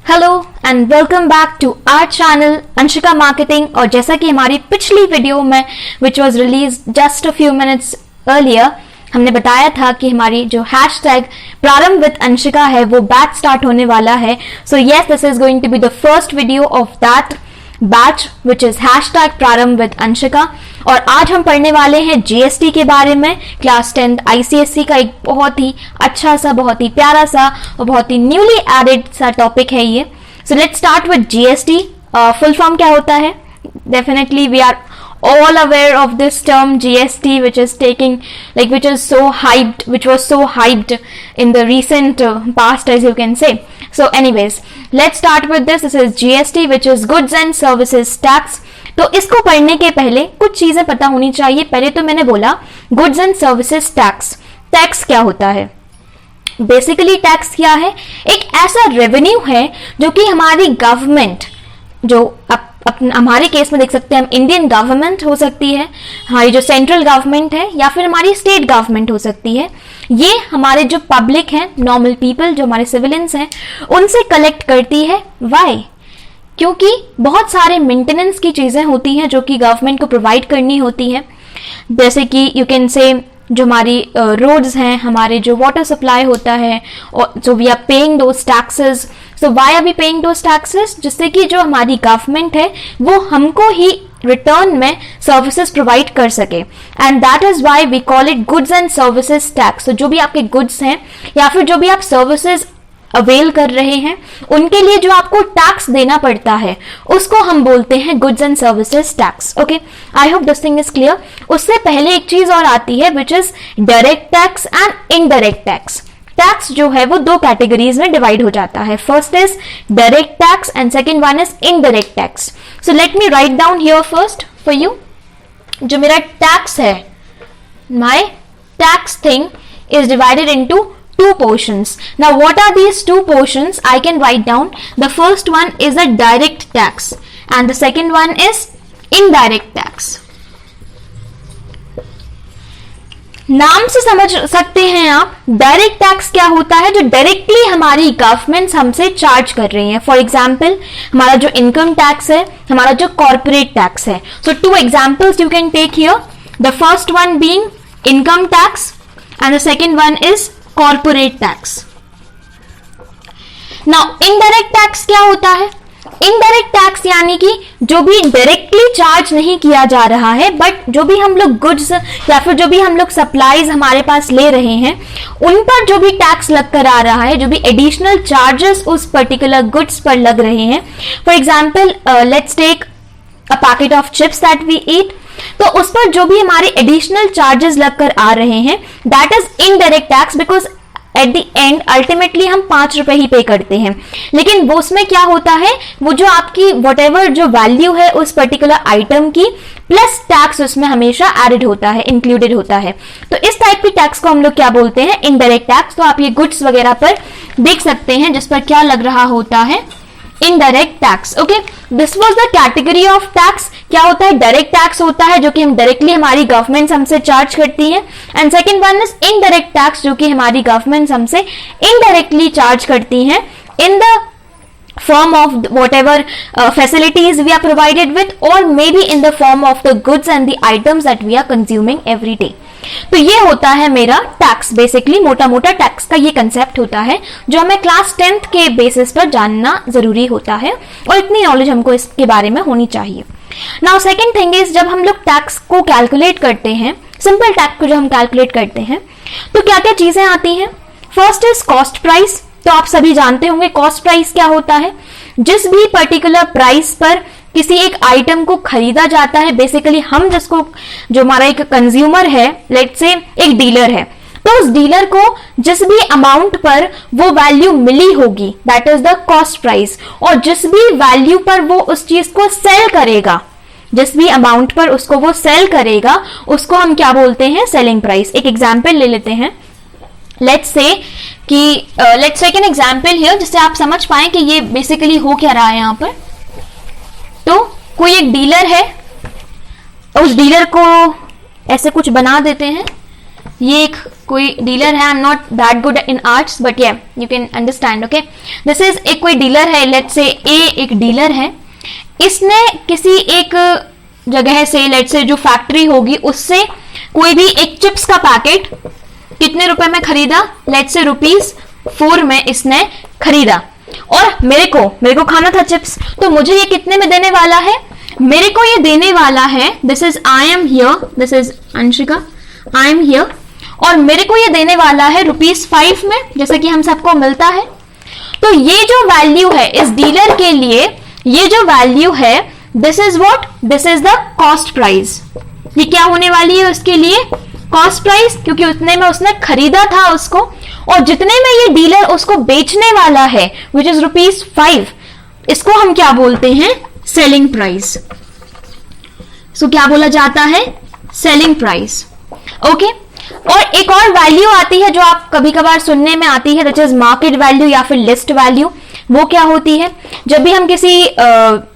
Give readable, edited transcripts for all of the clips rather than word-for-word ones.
Hello and welcome back to our channel Anshika marketing. और जैसा कि हमारी पिछली वीडियो में which was release just a few minutes earlier हमने बताया था कि हमारी जो हैशटैग प्रारंभ विद अंशिका है वो बैच स्टार्ट होने वाला है। So yes, this is going to be the first video of that batch which is hashtag Prarambh with Anshika. और आज हम पढ़ने वाले हैं जीएसटी के बारे में। क्लास 10 आईसीएसई का एक बहुत ही अच्छा सा, बहुत ही प्यारा सा और बहुत ही न्यूली एडेड सा टॉपिक है ये। So let's start with GST. Full form क्या होता है? Definitely we are all aware of this term GST, which is so hyped in the recent past, as you can say. So anyways, let's start with this. This is GST, which is Goods and Services Tax. तो इसको पढ़ने के पहले कुछ चीजें पता होनी चाहिए। पहले तो मैंने बोला Goods and Services Tax। Tax क्या होता है? बेसिकली टैक्स क्या है? एक ऐसा रेवेन्यू है जो कि हमारी गवर्नमेंट, जो हमारे केस में देख सकते हैं हम, इंडियन गवर्नमेंट हो सकती है, हमारी जो सेंट्रल गवर्नमेंट है, या फिर हमारी स्टेट गवर्नमेंट हो सकती है। ये हमारे जो पब्लिक हैं, नॉर्मल पीपल, जो हमारे सिविलियंस हैं, उनसे कलेक्ट करती है। व्हाई? क्योंकि बहुत सारे मेंटेनेंस की चीजें होती हैं जो कि गवर्नमेंट को प्रोवाइड करनी होती है। जैसे कि यू कैन से जो हमारी रोड्स हैं, हमारे जो वाटर सप्लाई होता है, so we are paying those taxes. So why are we paying those taxes? जिससे कि जो हमारी गवर्नमेंट है वो हमको ही रिटर्न में सर्विसेज प्रोवाइड कर सके, and that is why we call it goods and services tax. तो जो भी आपके गुड्स हैं या फिर जो भी आप सर्विसेज अवेल कर रहे हैं, उनके लिए जो आपको टैक्स देना पड़ता है उसको हम बोलते हैं goods and services tax. Okay, I hope this thing is clear. उससे पहले एक चीज और आती है which is direct tax and indirect tax. Tax जो है वो दो कैटेगरीज में डिवाइड हो जाता है। First is direct tax and second one is indirect tax. So let me write down here first for you. जो मेरा टैक्स है, my tax thing is divided into two portions. Now what are these two portions? I can write down. The first one is a direct tax and the second one is indirect tax. नाम से समझ सकते हैं आप direct tax क्या होता है, जो डायरेक्टली हमारी गवर्नमेंट हमसे चार्ज कर रही है। फॉर एग्जाम्पल हमारा जो इनकम टैक्स है, हमारा जो कॉर्पोरेट टैक्स है। So two examples you can take here. The first one being income tax and the second one is corporate tax. Now indirect tax क्या होता है? इनडायरेक्ट टैक्स यानी कि जो भी डायरेक्टली चार्ज नहीं किया जा रहा है, बट जो भी हम लोग गुड्स या फिर जो भी हम लोग सप्लाईज हमारे पास ले रहे हैं, उन पर जो भी टैक्स लग कर आ रहा है, जो भी एडिशनल चार्जेस उस पर्टिकुलर गुड्स पर लग रहे हैं। For example let's take a packet of chips that we eat. तो उस पर जो भी हमारे एडिशनल चार्जेस लगकर आ रहे हैं, that is indirect tax, because at the end ultimately हम 5 रुपए ही पे करते हैं। लेकिन वो उसमें क्या होता है, वो जो आपकी वट एवर जो वैल्यू है उस पर्टिकुलर आइटम की, प्लस टैक्स उसमें हमेशा एडेड होता है, इंक्लूडेड होता है। तो इस टाइप की टैक्स को हम लोग क्या बोलते हैं? Indirect tax. तो आप ये गुड्स वगैरह पर देख सकते हैं जिस पर क्या लग रहा होता है, indirect tax. Okay, this was the category of tax. क्या होता है? डायरेक्ट टैक्स होता है जो कि हम डायरेक्टली हमारी गवर्नमेंट हमसे चार्ज करती है, and second one is indirect tax जो कि हमारी गवर्नमेंट हमसे इनडायरेक्टली चार्ज करती हैं in the form of whatever facilities we are provided with, or maybe in the form of the goods and the items that we are consuming every day. तो ये होता है मेरा टैक्स। बेसिकली मोटा मोटा tax का ये कंसेप्ट होता है जो हमें क्लास 10th के बेसिस पर जानना जरूरी होता है, और इतनी नॉलेज हमको इसके बारे में होनी चाहिए। नाउ सेकेंड थिंग इज, जब हम लोग टैक्स को कैलकुलेट करते हैं, सिंपल टैक्स को जो हम कैलकुलेट करते हैं, तो क्या क्या चीजें आती हैं? First is cost price. तो आप सभी जानते होंगे कॉस्ट प्राइस क्या होता है। जिस भी पर्टिकुलर प्राइस पर किसी एक आइटम को खरीदा जाता है, बेसिकली हम जिसको, जो हमारा एक कंज्यूमर है, लेट्स से एक डीलर है, तो उस डीलर को जिस भी अमाउंट पर वो वैल्यू मिली होगी, that is the cost price. और जिस भी वैल्यू पर वो उस चीज को सेल करेगा, जिस भी अमाउंट पर उसको वो सेल करेगा, उसको हम क्या बोलते हैं? Selling price. एक एग्जाम्पल ले लेते हैं। Let's take an example here, जिससे आप समझ पाए कि ये बेसिकली हो क्या रहा है यहाँ पर। तो कोई एक डीलर है, उस डीलर को ऐसे कुछ बना देते हैं, ये एक कोई डीलर है, I am not that good in arts but yeah you can understand, okay. This is एक कोई डीलर है, लेट्स से ए एक डीलर है, इसने किसी एक जगह से, लेट्स से जो फैक्ट्री होगी उससे कोई भी एक चिप्स का पैकेट कितने रुपए में खरीदा, लेट्स से ₹4 में इसने खरीदा, और मेरे को खाना था चिप्स, तो मुझे ये कितने में देने वाला है, मेरे को ये देने वाला है, this is I am here, this is Anshika, I am here, और मेरे को ये देने वाला है ₹5 में, जैसे कि हम सबको मिलता है। तो ये जो वैल्यू है इस डीलर के लिए, ये जो वैल्यू है, this is what, this is the cost price. ये क्या होने वाली है उसके लिए, कॉस्ट प्राइस, क्योंकि उतने में उसने खरीदा था उसको, और जितने में ये डीलर उसको बेचने वाला है विच इज ₹5, इसको हम क्या बोलते हैं, सेलिंग प्राइस। सो क्या बोला जाता है, सेलिंग प्राइस, ओके। और एक और वैल्यू आती है जो आप कभी कभार सुनने में आती है, दैट इज मार्केट वैल्यू या फिर लिस्ट वैल्यू। वो क्या होती है, जब भी हम किसी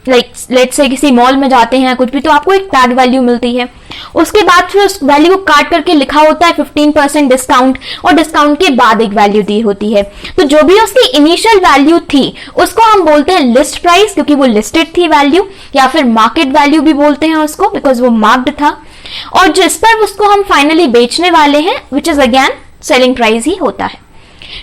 लेट्स से किसी मॉल में जाते हैं कुछ भी, तो आपको एक टैग वैल्यू मिलती है, उसके बाद फिर उस वैल्यू को काट करके लिखा होता है 15% डिस्काउंट, और डिस्काउंट के बाद एक वैल्यू दी होती है। तो जो भी उसकी इनिशियल वैल्यू थी उसको हम बोलते हैं लिस्ट प्राइस, क्योंकि वो लिस्टेड थी वैल्यू, या फिर मार्केट वैल्यू भी बोलते हैं उसको, बिकॉज वो मार्क्ड था, और जिस पर उसको हम फाइनली बेचने वाले हैं which is again selling price ही होता है।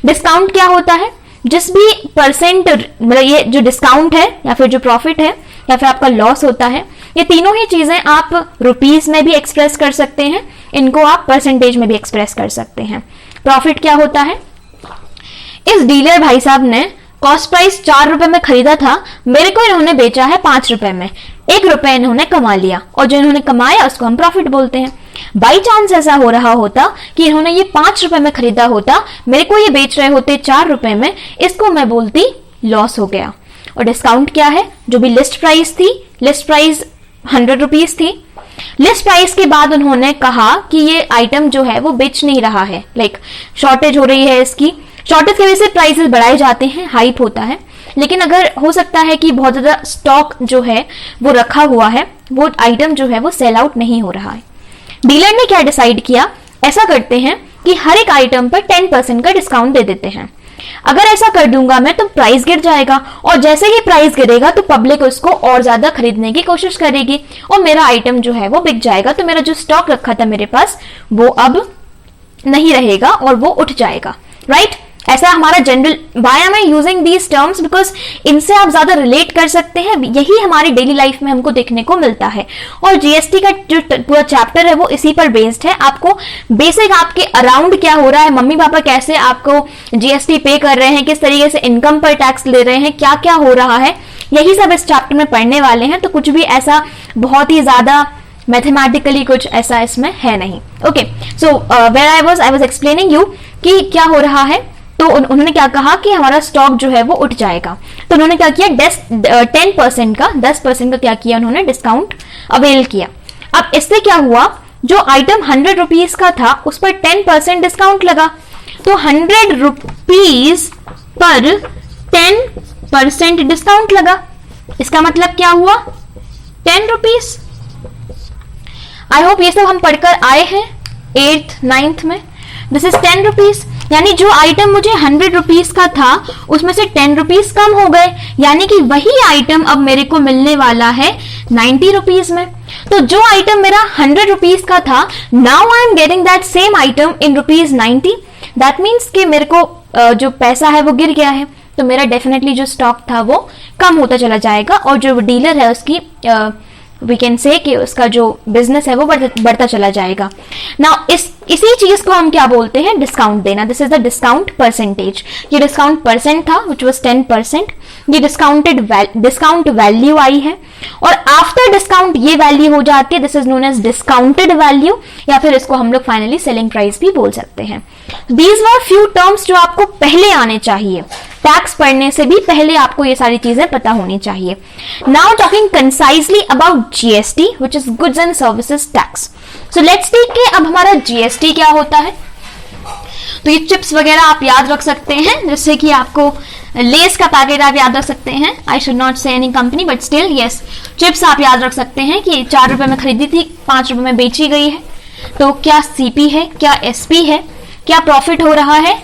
डिस्काउंट क्या होता है, जिस भी परसेंट, मतलब ये जो डिस्काउंट है या फिर जो प्रॉफिट है या फिर आपका लॉस होता है, ये तीनों ही चीजें आप रुपीस में भी एक्सप्रेस कर सकते हैं, इनको आप परसेंटेज में भी एक्सप्रेस कर सकते हैं। प्रॉफिट क्या होता है, इस डीलर भाई साहब ने कॉस्ट प्राइस ₹4 में खरीदा था, मेरे को इन्होंने बेचा है ₹5 में, ₹1 इन्होंने कमा लिया, और जो इन्होंने कमाया उसको हम प्रॉफिट बोलते हैं। बाई चांस ऐसा हो रहा होता कि इन्होंने ये ₹5 में खरीदा होता, मेरे को ये बेच रहे होते ₹4 में, इसको मैं बोलती लॉस हो गया। और डिस्काउंट क्या है, जो भी लिस्ट प्राइस थी, लिस्ट प्राइस ₹100 थी, लिस्ट प्राइस के बाद उन्होंने कहा कि ये आइटम जो है वो बेच नहीं रहा है, लाइक शॉर्टेज हो रही है इसकी, शॉर्टेज की वजह से प्राइसेस बढ़ाए जाते हैं, हाइप होता है, लेकिन अगर हो सकता है कि बहुत ज्यादा स्टॉक जो है वो रखा हुआ है, वो आइटम जो है वो सेल आउट नहीं हो रहा है। डीलर ने क्या डिसाइड किया, ऐसा करते हैं कि हर एक आइटम पर 10% का डिस्काउंट दे देते हैं। अगर ऐसा कर दूंगा मैं तो प्राइस गिर जाएगा, और जैसे ही प्राइस गिरेगा तो पब्लिक उसको और ज्यादा खरीदने की कोशिश करेगी, और मेरा आइटम जो है वो बिक जाएगा, तो मेरा जो स्टॉक रखा था मेरे पास वो अब नहीं रहेगा और वो उठ जाएगा, राइट। ऐसा हमारा general, why am I using these terms, because इनसे आप ज्यादा रिलेट कर सकते हैं, यही हमारी डेली लाइफ में हमको देखने को मिलता है। और जीएसटी का जो पूरा चैप्टर है वो इसी पर बेस्ड है, आपको बेसिक आपके अराउंड क्या हो रहा है, मम्मी पापा कैसे आपको जीएसटी पे कर रहे हैं, किस तरीके से इनकम पर टैक्स ले रहे हैं, क्या क्या हो रहा है, यही सब इस चैप्टर में पढ़ने वाले हैं। तो कुछ भी ऐसा बहुत ही ज्यादा मैथमेटिकली कुछ ऐसा इसमें है नहीं, okay. So where I was explaining you कि क्या हो रहा है। तो उन्होंने क्या कहा कि हमारा स्टॉक जो है वो उठ जाएगा, तो उन्होंने क्या किया, 10% का क्या किया, उन्होंने डिस्काउंट अवेल किया। अब इससे क्या हुआ, जो आइटम ₹100 का था उस पर 10% डिस्काउंट लगा, तो ₹100 पर 10% डिस्काउंट लगा, इसका मतलब क्या हुआ, ₹10। आई होप ये सब हम पढ़कर आए हैं 8th 9th में। दिस इज ₹10, यानी जो आइटम मुझे ₹100 का था उसमें से ₹10 कम हो गए, यानी कि वही आइटम अब मेरे को मिलने वाला है ₹90 में। तो जो आइटम मेरा ₹100 का था, now I am getting that same item in ₹90। That means कि मेरे को जो पैसा है वो गिर गया है, तो मेरा डेफिनेटली जो स्टॉक था वो कम होता चला जाएगा, और जो डीलर है उसकी वी कैन से कि उसका जो बिजनेस है वो बढ़ता चला जाएगा। नाउ इसी चीज को हम क्या बोलते हैं, डिस्काउंट देना। This is the discount percentage. ये डिस्काउंट परसेंट था विच वाज 10%, ये डिस्काउंट वैल्यू आई है, और आफ्टर डिस्काउंट ये वैल्यू हो जाती है, this is known as discounted value, या फिर इसको हम लोग फाइनली सेलिंग प्राइस भी बोल सकते हैं। दीज वर फ्यू टर्म्स जो आपको पहले आने चाहिए, टैक्स पढ़ने से भी पहले आपको ये सारी चीजें पता होनी चाहिए। Now talking concisely about GST which is goods and services tax. So let's take के अब हमारा जीएसटी क्या होता है। तो ये चिप्स वगैरह आप याद रख सकते हैं, जैसे कि आपको लेस का पैकेट आप याद रख सकते हैं, आई शुड नॉट से any company but still yes, chips आप याद रख सकते हैं कि ₹4 में खरीदी थी, ₹5 में बेची गई है। तो क्या सीपी है, क्या एसपी है, क्या प्रॉफिट हो रहा है,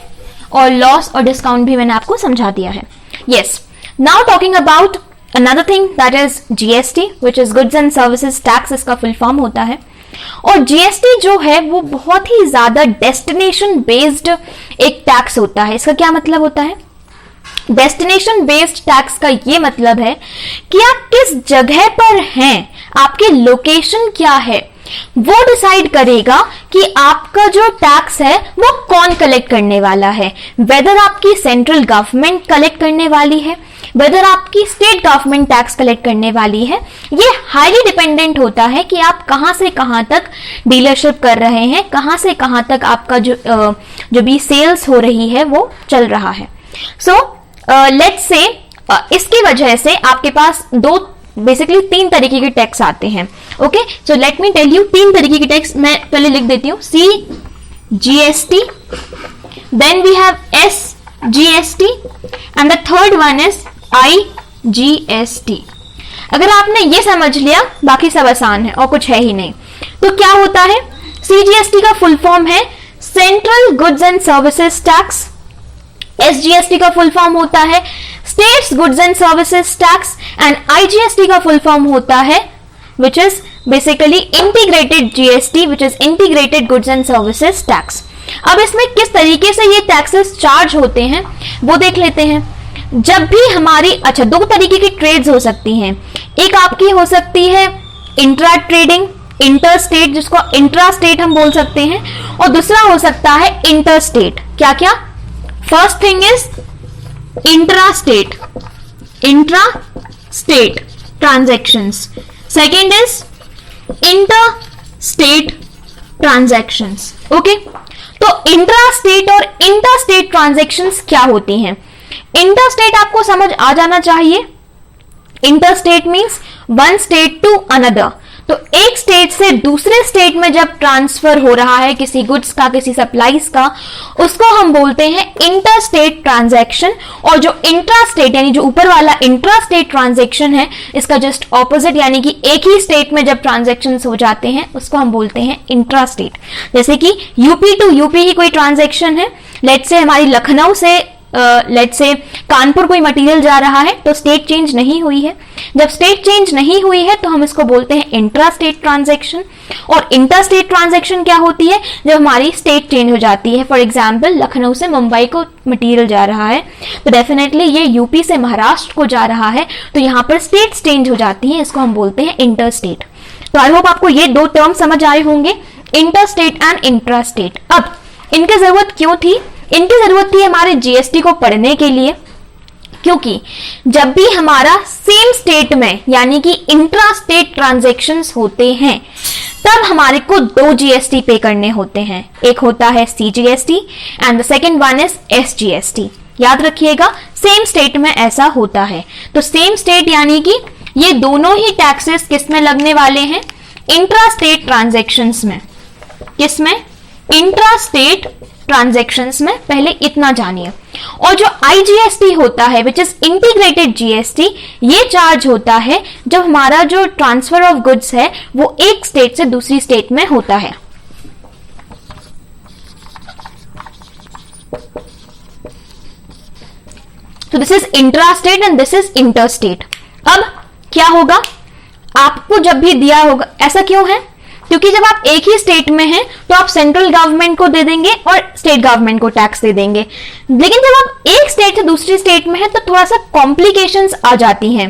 और लॉस और डिस्काउंट भी मैंने आपको समझा दिया है. Yes, now talking about another thing that is GST, which is goods and services tax, इसका फुल फॉर्म होता है. और जीएसटी जो है वो बहुत ही ज्यादा डेस्टिनेशन बेस्ड एक टैक्स होता है. इसका क्या मतलब होता है? डेस्टिनेशन बेस्ड टैक्स का ये मतलब है कि आप किस जगह पर हैं, आपकी लोकेशन क्या है, वो डिसाइड करेगा कि आपका जो टैक्स है वो कौन कलेक्ट करने वाला है. वेदर आपकी सेंट्रल गवर्नमेंट कलेक्ट करने वाली है, वेदर आपकी स्टेट गवर्नमेंट टैक्स कलेक्ट करने वाली है, ये हाईली डिपेंडेंट होता है कि आप कहां से कहां तक डीलरशिप कर रहे हैं, कहां से कहां तक आपका जो भी सेल्स हो रही है वो चल रहा है. सो लेट्स से इसकी वजह से आपके पास बेसिकली तीन तरीके के टैक्स आते हैं. Okay, so let me tell you तीन तरीके के टैक्स मैं पहले लिख देती हूं. C GST, then we have S GST and the third one is IGST. अगर आपने ये समझ लिया, बाकी सब आसान है और कुछ है ही नहीं. तो क्या होता है? CGST का फुल फॉर्म है central goods and services tax. SGST का फुल फॉर्म होता है states goods and services tax. And IGST का फुल फॉर्म होता है which is basically integrated GST, which is integrated goods and services tax. अब इसमें किस तरीके से ये टैक्सेस चार्ज होते हैं वो देख लेते हैं. जब भी हमारी दो तरीके की ट्रेड्स हो सकती हैं. एक आपकी हो सकती है इंट्रा ट्रेडिंग, इंटर स्टेट, जिसको इंट्रा स्टेट हम बोल सकते हैं, और दूसरा हो सकता है इंटर स्टेट. क्या क्या? First thing is intra state transactions, second is inter state transactions. Okay, तो इंट्रा स्टेट और इंटर स्टेट ट्रांजैक्शंस क्या होती हैं? इंटर स्टेट आपको समझ आ जाना चाहिए. Inter state means one state to another. तो एक स्टेट से दूसरे स्टेट में जब ट्रांसफर हो रहा है किसी गुड्स का, किसी सप्लाईज का, उसको हम बोलते हैं इंटर स्टेट ट्रांजैक्शन. और जो इंट्रा स्टेट यानी जो ऊपर वाला इंट्रा स्टेट ट्रांजैक्शन है, इसका जस्ट ऑपोजिट यानी कि एक ही स्टेट में जब ट्रांजैक्शन हो जाते हैं उसको हम बोलते हैं इंट्रा स्टेट. जैसे कि यूपी टू यूपी ही कोई ट्रांजैक्शन है. लेट्स से हमारी लखनऊ से लेट्स से कानपुर कोई मटेरियल जा रहा है, तो स्टेट चेंज नहीं हुई है. जब स्टेट चेंज नहीं हुई है तो हम इसको बोलते हैं इंट्रा स्टेट ट्रांजैक्शन. और इंटर स्टेट ट्रांजैक्शन क्या होती है? जब हमारी स्टेट चेंज हो जाती है. फॉर एग्जांपल लखनऊ से मुंबई को मटेरियल जा रहा है, तो डेफिनेटली ये यूपी से महाराष्ट्र को जा रहा है, तो यहां पर स्टेट चेंज हो जाती है. इसको हम बोलते हैं इंटर स्टेट. तो आई होप आपको ये दो टर्म समझ आए होंगे, inter state and intra state. अब इनकी जरूरत क्यों थी? इनकी जरूरत थी हमारे जीएसटी को पढ़ने के लिए, क्योंकि जब भी हमारा सेम स्टेट में यानी कि इंट्रा स्टेट ट्रांजैक्शंस होते हैं तब हमारे को दो जीएसटी पे करने होते हैं. एक होता है CGST and the second one is SGST. याद रखिएगा, सेम स्टेट में ऐसा होता है. तो सेम स्टेट यानी कि ये दोनों ही टैक्सेस किस में लगने वाले हैं? इंट्रा स्टेट ट्रांजैक्शंस में. किस में? इंट्रा स्टेट ट्रांजैक्शंस में. पहले इतना जानिए. और जो आईजीएसटी होता है विच इज इंटीग्रेटेड जीएसटी, ये चार्ज होता है जब हमारा जो ट्रांसफर ऑफ गुड्स है वो एक स्टेट से दूसरी स्टेट में होता है. तो this is intra state and this is inter state. अब क्या होगा? आपको जब भी दिया होगा, ऐसा क्यों है? क्योंकि जब आप एक ही स्टेट में हैं तो आप सेंट्रल गवर्नमेंट को दे देंगे और स्टेट गवर्नमेंट को टैक्स दे देंगे. लेकिन जब आप एक स्टेट से दूसरी स्टेट में हैं तो थोड़ा सा कॉम्प्लिकेशंस आ जाती हैं.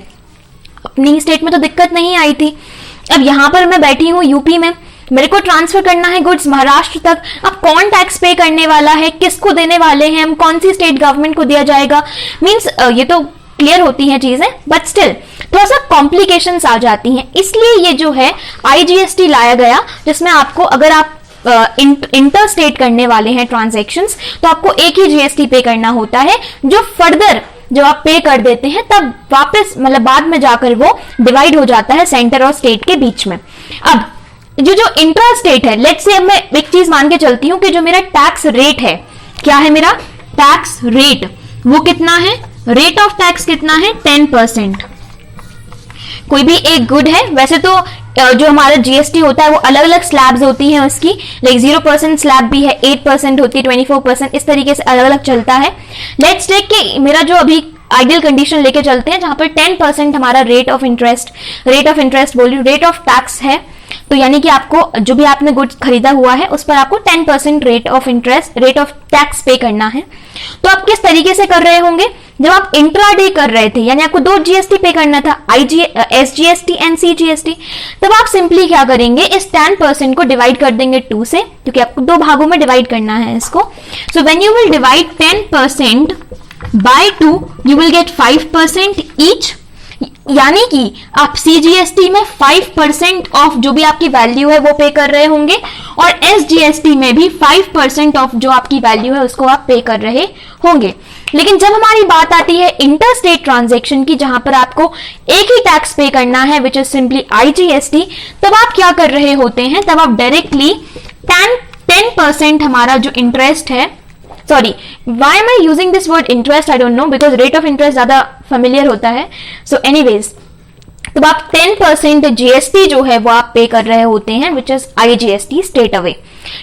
अपनी स्टेट में तो दिक्कत नहीं आई थी. अब यहां पर मैं बैठी हूं यूपी में, मेरे को ट्रांसफर करना है गुड्स महाराष्ट्र तक. अब कौन टैक्स पे करने वाला है, किसको देने वाले हैं हम, कौन सी स्टेट गवर्नमेंट को दिया जाएगा, मीन्स ये तो क्लियर होती हैं चीजें, बट स्टिल थोड़ा सा कॉम्प्लिकेशंस आ जाती हैं. इसलिए ये जो है आईजीएसटी लाया गया, जिसमें आपको अगर आप इंटर स्टेट करने वाले हैं ट्रांजैक्शंस तो आपको एक ही जीएसटी पे करना होता है. जो फर्दर जब आप पे कर देते हैं तब वापस मतलब बाद में जाकर वो डिवाइड हो जाता है सेंटर और स्टेट के बीच में. अब जो इंट्रा स्टेट है, लेट्स से मैं एक चीज मान के चलती हूं कि जो मेरा टैक्स रेट है, क्या है मेरा टैक्स रेट, वो कितना है? रेट ऑफ टैक्स कितना है? 10%. कोई भी एक गुड है, वैसे तो जो हमारा जीएसटी होता है वो अलग अलग स्लैब्स होती हैं उसकी, लाइक 0% स्लैब भी है, 8% होती है, 24%, इस तरीके से अलग अलग चलता है। लेट्स टेक कि मेरा जो अभी आइडियल कंडीशन लेके चलते हैं जहां पर 10% हमारा रेट ऑफ इंटरेस्ट बोल रही हूँ, रेट ऑफ टैक्स है। तो यानी कि आपको जो भी आपने गुड्स खरीदा हुआ है उस पर आपको 10% रेट ऑफ टैक्स पे करना है। तो आप किस तरीके से कर रहे होंगे, जब आप इंट्राडे कर रहे थे यानी आपको 2 जीएसटी पे करना था, एसजीएसटी एंड सीजीएसटी, तब आप सिंपली क्या करेंगे, इस 10% को डिवाइड कर देंगे 2 से, क्योंकि आपको 2 भागों में डिवाइड करना है इसको। So when you will divide 10% by 2 you will get 5% each, यानी कि आप सीजीएसटी में 5% ऑफ जो भी आपकी वैल्यू है वो पे कर रहे होंगे और एसजीएसटी में भी 5% ऑफ जो आपकी वैल्यू है उसको आप पे कर रहे होंगे। लेकिन जब हमारी बात आती है इंटर स्टेट ट्रांजैक्शन की, जहां पर आपको एक ही टैक्स पे करना है विच इज सिंपली आईजीएसटी, तब आप क्या कर रहे होते हैं, तब आप डायरेक्टली 10% हमारा जो इंटरेस्ट है, sorry why am I using this word interest, I don't know, because rate of interest ज्यादा फेमिलियर होता है। सो एनीवेज, तो आप 10% जीएसटी जो है वो आप पे कर रहे होते हैं which is IGST straight away.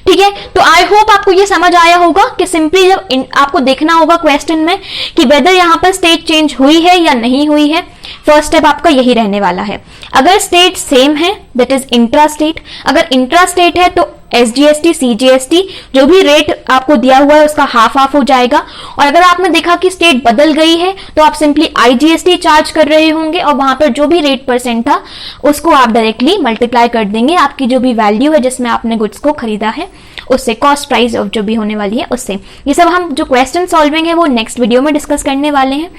ठीक है, तो आई होप आपको ये समझ आया होगा कि सिंपली जब आपको देखना होगा क्वेश्चन में कि वेदर यहां पर स्टेट चेंज हुई है या नहीं हुई है, फर्स्ट स्टेप आपका यही रहने वाला है। अगर स्टेट सेम है दैट इज इंट्रा स्टेट, अगर इंट्रा स्टेट है तो एसजीएसटी सीजीएसटी जो भी रेट आपको दिया हुआ है उसका हाफ हो जाएगा, और अगर आपने देखा कि स्टेट बदल गई है तो आप सिंपली आईजीएसटी चार्ज कर रहे होंगे और वहां पर जो भी रेट परसेंट था उसको आप डायरेक्टली मल्टीप्लाई कर देंगे आपकी जो भी वैल्यू है जिसमें आपने गुड्स को खरीदा है उससे, कॉस्ट प्राइस ऑफ जो भी होने वाली है उससे। ये सब हम जो क्वेश्चन सॉल्विंग है वो नेक्स्ट वीडियो में डिस्कस करने वाले हैं।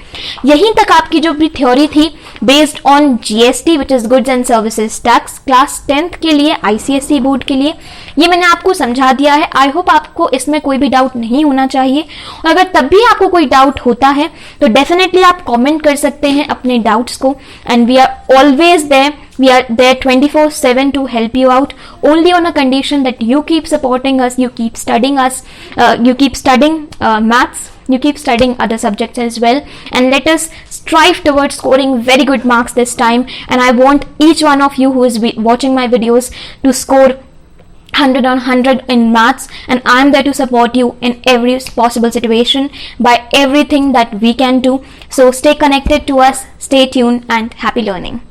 यहीं तक आपकी जो भी थ्योरी थी based on GST which is goods and services tax class 10th के लिए, आईसीएसई बोर्ड के लिए, ये मैंने आपको समझा दिया है। आई होप आपको इसमें कोई भी डाउट नहीं होना चाहिए, और अगर तब भी आपको कोई डाउट होता है तो डेफिनेटली आप कमेंट कर सकते हैं अपने डाउट्स को, and we are always there, we are there 24/7 to help you out, only on a condition that you keep supporting us, you keep studying maths, you keep studying other subjects as well, and let us strive towards scoring very good marks this time. And I want each one of you who is watching my videos to score 100 on 100 in maths, and I am there to support you in every possible situation by everything that we can do. So stay connected to us, stay tuned, and happy learning.